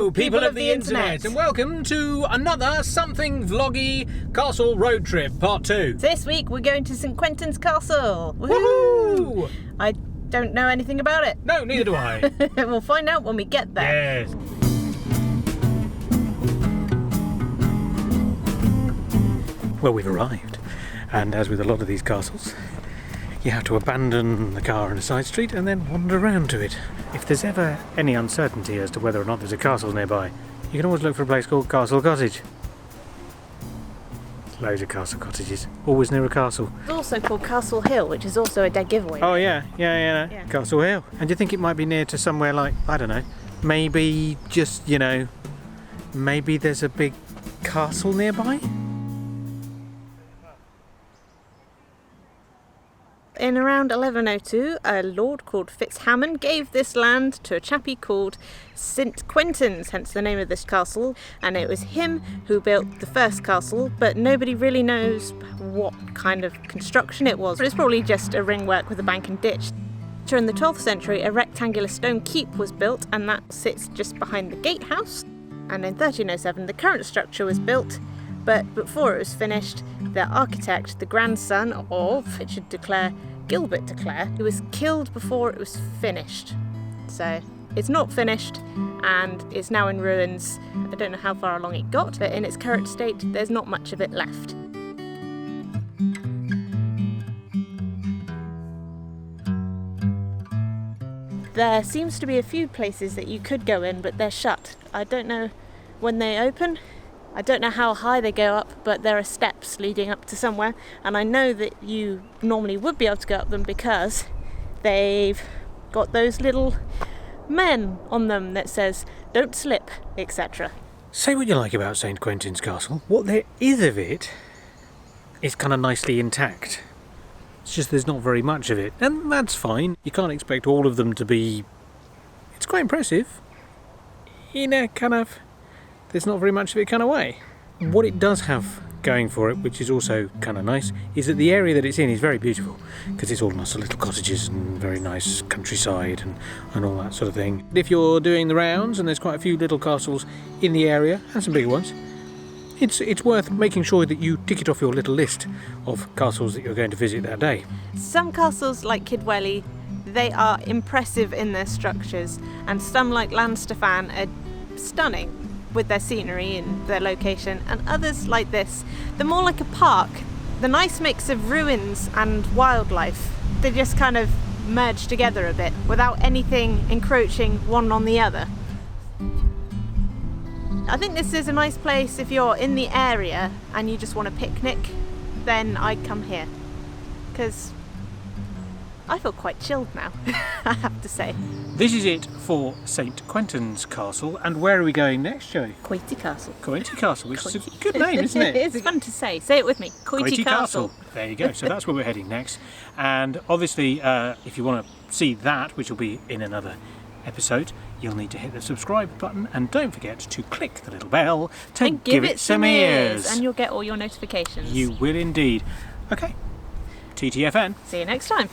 Hello, people of the internet, and welcome to another something vloggy castle road trip, part 2. This week we're going to St Quentin's Castle. Woohoo! I don't know anything about it. No, neither do I. We'll find out when we get there. Yes. Well, we've arrived, and as with a lot of these castles, you have to abandon the car in a side street and then wander around to it. If there's ever any uncertainty as to whether or not there's a castle nearby, you can always look for a place called Castle Cottage. Loads of castle cottages, always near a castle. It's also called Castle Hill, which is also a dead giveaway. Oh yeah. Castle Hill. And do you think it might be near to somewhere like, I don't know, maybe just, maybe there's a big castle nearby? In around 1102, a lord called Fitzhammond gave this land to a chappie called St Quentin's, hence the name of this castle, and it was him who built the first castle, but nobody really knows what kind of construction it was. It's probably just a ringwork with a bank and ditch. During the 12th century, a rectangular stone keep was built, and that sits just behind the gatehouse. And in 1307, the current structure was built, but before it was finished, the architect, the grandson of Richard de Clare, Gilbert de Clare, who was killed before it was finished. So it's not finished and it's now in ruins. I don't know how far along it got, but in its current state, there's not much of it left. There seems to be a few places that you could go in, but they're shut. I don't know when they open. I don't know how high they go up, but there are steps leading up to somewhere, and I know that you normally would be able to go up them because they've got those little men on them that says, don't slip, etc. Say what you like about St Quentin's Castle. What there is of it is kind of nicely intact. It's just there's not very much of it, and that's fine. You can't expect all of them to be... It's quite impressive in a kind of... there's not very much of it kind of way. What it does have going for it, which is also kind of nice, is that the area that it's in is very beautiful because it's all nice little cottages and very nice countryside and all that sort of thing. If you're doing the rounds and there's quite a few little castles in the area and some bigger ones, it's worth making sure that you tick it off your little list of castles that you're going to visit that day. Some castles like Kidwelly, they are impressive in their structures, and some like Llanstefan are stunning with their scenery and their location, and others like this, they're more like a park. The nice mix of ruins and wildlife, they just kind of merge together a bit without anything encroaching one on the other. I think this is a nice place if you're in the area and you just want a picnic, then I'd come here, because I feel quite chilled now, I have to say. This is it for St Quentin's Castle, and where are we going next, Joey? Quentin Castle. Quentin Castle, which is a good name, isn't it? It's fun to say. Say it with me. Quentin Castle. There you go. So that's where we're heading next. And obviously, if you want to see that, which will be in another episode, you'll need to hit the subscribe button, and don't forget to click the little bell to give it some ears. And you'll get all your notifications. You will indeed. Okay. TTFN. See you next time.